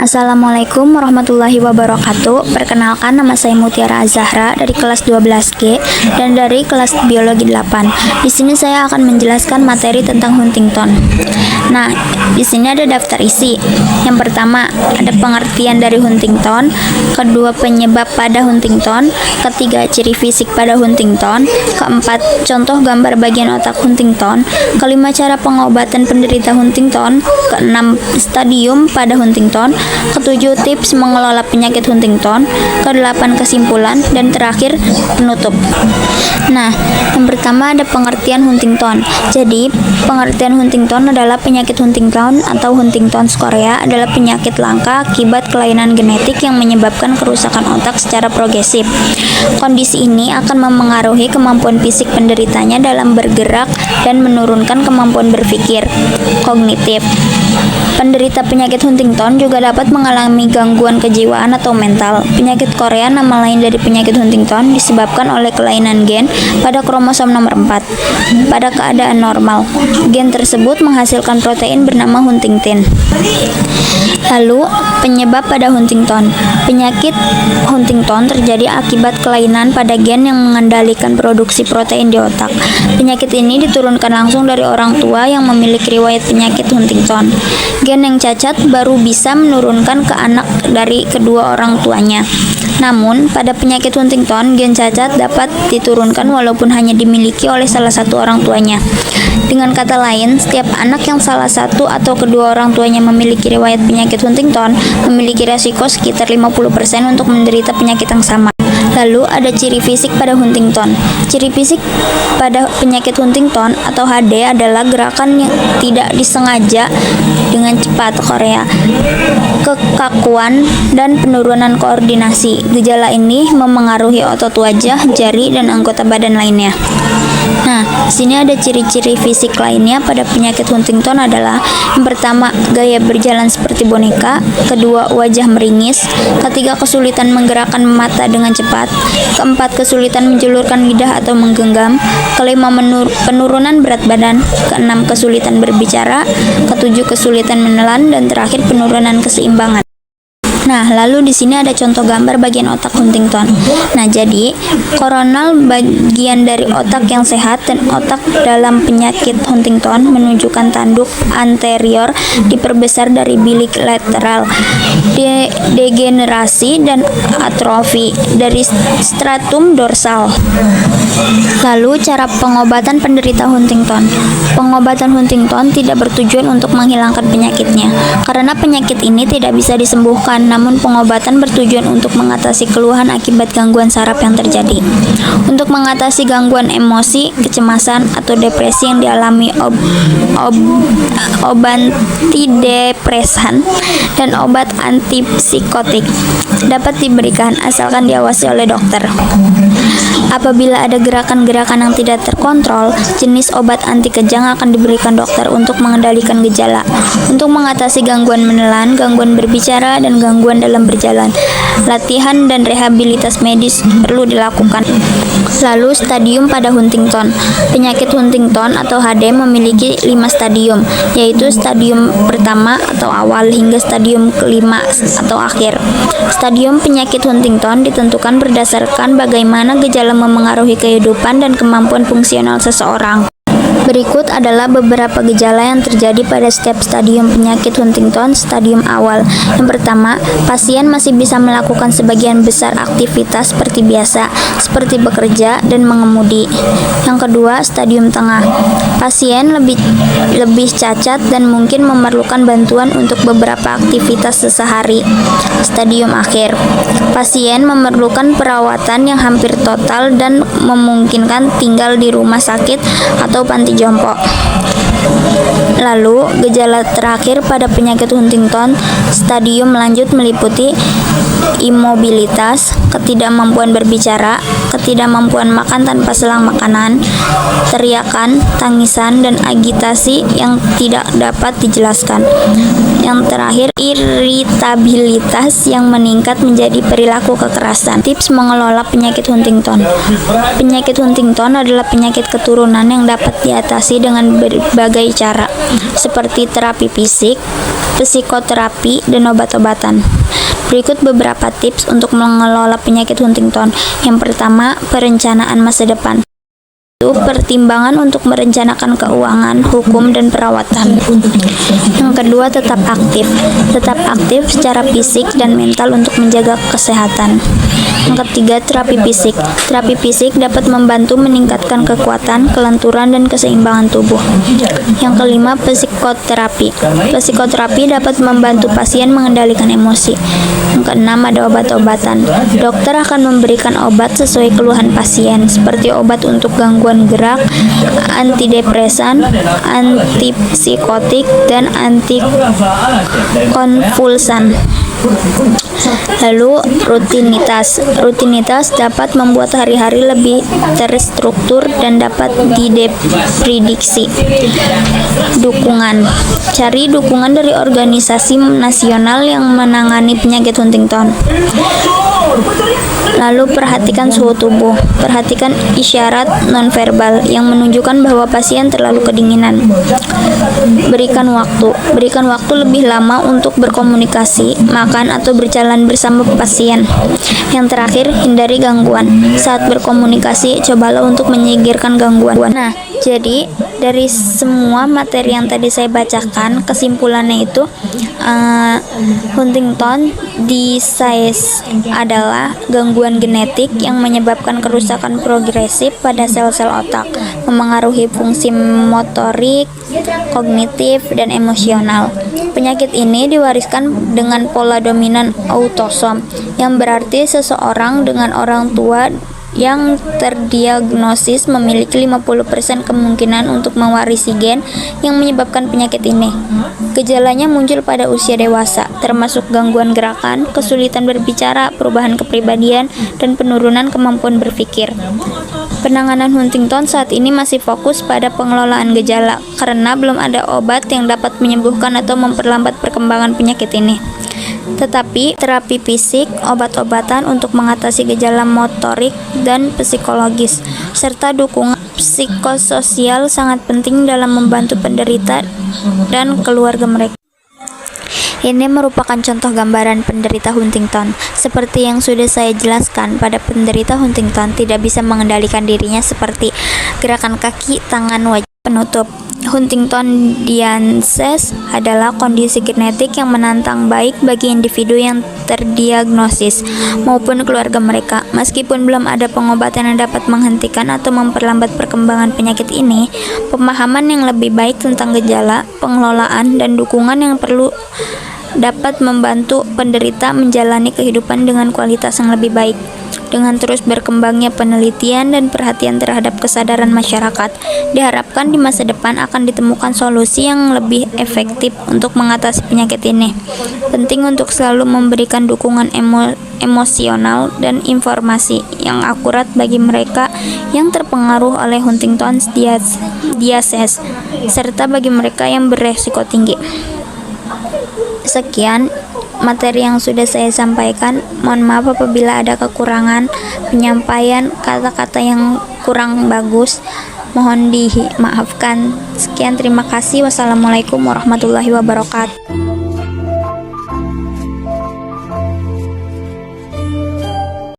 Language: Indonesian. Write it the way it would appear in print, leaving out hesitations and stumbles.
Assalamualaikum warahmatullahi wabarakatuh. Perkenalkan, nama saya Mutiara Azahra dari kelas 12G dan dari kelas biologi 8. Di sini saya akan menjelaskan materi tentang Huntington. Nah, di sini ada daftar isi. Yang pertama, ada pengertian dari Huntington, kedua penyebab pada Huntington, ketiga ciri fisik pada Huntington, keempat contoh gambar bagian otak Huntington, kelima cara pengobatan penderita Huntington, keenam stadium pada Huntington, ketujuh tips mengelola penyakit Huntington, kedelapan kesimpulan, dan terakhir penutup. Nah, yang pertama ada pengertian Huntington. Jadi, pengertian Huntington adalah penyakit Huntington atau Huntington's chorea adalah penyakit langka akibat kelainan genetik yang menyebabkan kerusakan otak secara progresif. Kondisi ini akan memengaruhi kemampuan fisik penderitanya dalam bergerak dan menurunkan kemampuan berpikir kognitif. Penderita penyakit Huntington juga dapat mengalami gangguan kejiwaan atau mental. Penyakit Korea, nama lain dari penyakit Huntington, disebabkan oleh kelainan gen pada kromosom nomor 4. Pada keadaan normal, gen tersebut menghasilkan protein bernama huntingtin. Lalu, penyebab pada Huntington. Penyakit Huntington terjadi akibat kelainan pada gen yang mengendalikan produksi protein di otak. Penyakit ini diturunkan langsung dari orang tua yang memiliki riwayat penyakit Huntington. Gen yang cacat baru bisa menurunkan ke anak dari kedua orang tuanya. Namun, pada penyakit Huntington, gen cacat dapat diturunkan walaupun hanya dimiliki oleh salah satu orang tuanya. Dengan kata lain, setiap anak yang salah satu atau kedua orang tuanya memiliki riwayat penyakit Huntington memiliki resiko sekitar 50% untuk menderita penyakit yang sama. Lalu ada ciri fisik pada Huntington. Ciri fisik pada penyakit Huntington atau HD adalah gerakan yang tidak disengaja dengan cepat Korea, kekakuan, dan penurunan koordinasi. Gejala ini memengaruhi otot wajah, jari, dan anggota badan lainnya. Nah, sini ada ciri-ciri fisik lainnya pada penyakit Huntington adalah yang pertama, gaya berjalan seperti boneka, kedua, wajah meringis, ketiga, kesulitan menggerakkan mata dengan cepat, keempat, kesulitan menjulurkan lidah atau menggenggam, kelima, penurunan berat badan, keenam, kesulitan berbicara, ketujuh, kesulitan menelan, dan terakhir penurunan keseimbangan. Nah, lalu di sini ada contoh gambar bagian otak Huntington. Nah, jadi koronal bagian dari otak yang sehat dan otak dalam penyakit Huntington menunjukkan tanduk anterior diperbesar dari bilik lateral, degenerasi dan atrofi dari stratum dorsal. Lalu cara pengobatan penderita Huntington. Pengobatan Huntington tidak bertujuan untuk menghilangkan penyakitnya, karena penyakit ini tidak bisa disembuhkan. Namun pengobatan bertujuan untuk mengatasi keluhan akibat gangguan saraf yang terjadi. Untuk mengatasi gangguan emosi, kecemasan, atau depresi yang dialami obat antidepresan dan obat antipsikotik dapat diberikan asalkan diawasi oleh dokter. Apabila ada gerakan-gerakan yang tidak terkontrol, jenis obat anti kejang akan diberikan dokter untuk mengendalikan gejala. Untuk mengatasi gangguan menelan, gangguan berbicara, dan gangguan dalam berjalan, latihan dan rehabilitas medis perlu dilakukan. Lalu stadium pada Huntington. Penyakit Huntington atau HD memiliki 5 stadium, yaitu stadium pertama atau awal hingga stadium kelima atau akhir. Stadium penyakit Huntington ditentukan berdasarkan bagaimana gejala memengaruhi kehidupan dan kemampuan fungsional seseorang. Berikut adalah beberapa gejala yang terjadi pada setiap stadium penyakit Huntington stadium awal. Yang pertama, pasien masih bisa melakukan sebagian besar aktivitas seperti biasa, seperti bekerja dan mengemudi. Yang kedua, stadium tengah. Pasien lebih cacat dan mungkin memerlukan bantuan untuk beberapa aktivitas sehari. Stadium akhir. Pasien memerlukan perawatan yang hampir total dan memungkinkan tinggal di rumah sakit atau panti jompo. Lalu, gejala terakhir pada penyakit Huntington stadium lanjut meliputi imobilitas, ketidakmampuan berbicara, ketidakmampuan makan tanpa selang makanan, teriakan, tangisan, dan agitasi yang tidak dapat dijelaskan. Yang terakhir, iritabilitas yang meningkat menjadi perilaku kekerasan. Tips mengelola penyakit Huntington. Penyakit Huntington adalah penyakit keturunan yang dapat diatasi dengan berbagai cara, seperti terapi fisik, psikoterapi, dan obat-obatan. Berikut beberapa tips untuk mengelola penyakit Huntington. Yang pertama, perencanaan masa depan. Pertimbangan untuk merencanakan keuangan, hukum, dan perawatan. Yang kedua, tetap aktif. Tetap aktif secara fisik dan mental untuk menjaga kesehatan. Yang ketiga, terapi fisik. Terapi fisik dapat membantu meningkatkan kekuatan, kelenturan, dan keseimbangan tubuh. Yang kelima, psikoterapi. Psikoterapi dapat membantu pasien mengendalikan emosi. Yang keenam, ada obat-obatan. Dokter akan memberikan obat sesuai keluhan pasien, seperti obat untuk gangguan gerak, antidepresan, antipsikotik, dan antikonvulsan. Lalu rutinitas. Rutinitas dapat membuat hari-hari lebih terstruktur dan dapat diprediksi. Dukungan. Cari dukungan dari organisasi nasional yang menangani penyakit Huntington. Lalu perhatikan suhu tubuh. Perhatikan isyarat nonverbal yang menunjukkan bahwa pasien terlalu kedinginan. Berikan waktu. Berikan waktu lebih lama untuk berkomunikasi, makan, atau berjalan bersama pasien. Yang terakhir, hindari gangguan. Saat berkomunikasi, cobalah untuk menyingkirkan gangguan. Nah, jadi dari semua materi yang tadi saya bacakan, kesimpulannya itu Huntington disease adalah gangguan genetik yang menyebabkan kerusakan progresif pada sel-sel otak, memengaruhi fungsi motorik, kognitif, dan emosional. Penyakit ini diwariskan dengan pola dominan autosom, yang berarti seseorang dengan orang tua yang terdiagnosis memiliki 50% kemungkinan untuk mewarisi gen yang menyebabkan penyakit ini. Gejalanya muncul pada usia dewasa, termasuk gangguan gerakan, kesulitan berbicara, perubahan kepribadian, dan penurunan kemampuan berpikir. Penanganan Huntington saat ini masih fokus pada pengelolaan gejala, karena belum ada obat yang dapat menyembuhkan atau memperlambat perkembangan penyakit ini. Tetapi terapi fisik, obat-obatan untuk mengatasi gejala motorik dan psikologis, serta dukungan psikososial sangat penting dalam membantu penderita dan keluarga mereka. Ini merupakan contoh gambaran penderita Huntington. Seperti yang sudah saya jelaskan, pada penderita Huntington tidak bisa mengendalikan dirinya seperti gerakan kaki, tangan, wajah penutup. Huntington disease adalah kondisi genetik yang menantang baik bagi individu yang terdiagnosis maupun keluarga mereka. Meskipun belum ada pengobatan yang dapat menghentikan atau memperlambat perkembangan penyakit ini, pemahaman yang lebih baik tentang gejala, pengelolaan, dan dukungan yang perlu dapat membantu penderita menjalani kehidupan dengan kualitas yang lebih baik. Dengan terus berkembangnya penelitian dan perhatian terhadap kesadaran masyarakat, diharapkan di masa depan akan ditemukan solusi yang lebih efektif untuk mengatasi penyakit ini. Penting untuk selalu memberikan dukungan emosional dan informasi yang akurat bagi mereka yang terpengaruh oleh Huntington disease, serta bagi mereka yang beresiko tinggi. Sekian materi yang sudah saya sampaikan. Mohon maaf apabila ada kekurangan penyampaian, kata-kata yang kurang bagus, mohon dimaafkan. Sekian, terima kasih. Wassalamualaikum warahmatullahi wabarakatuh.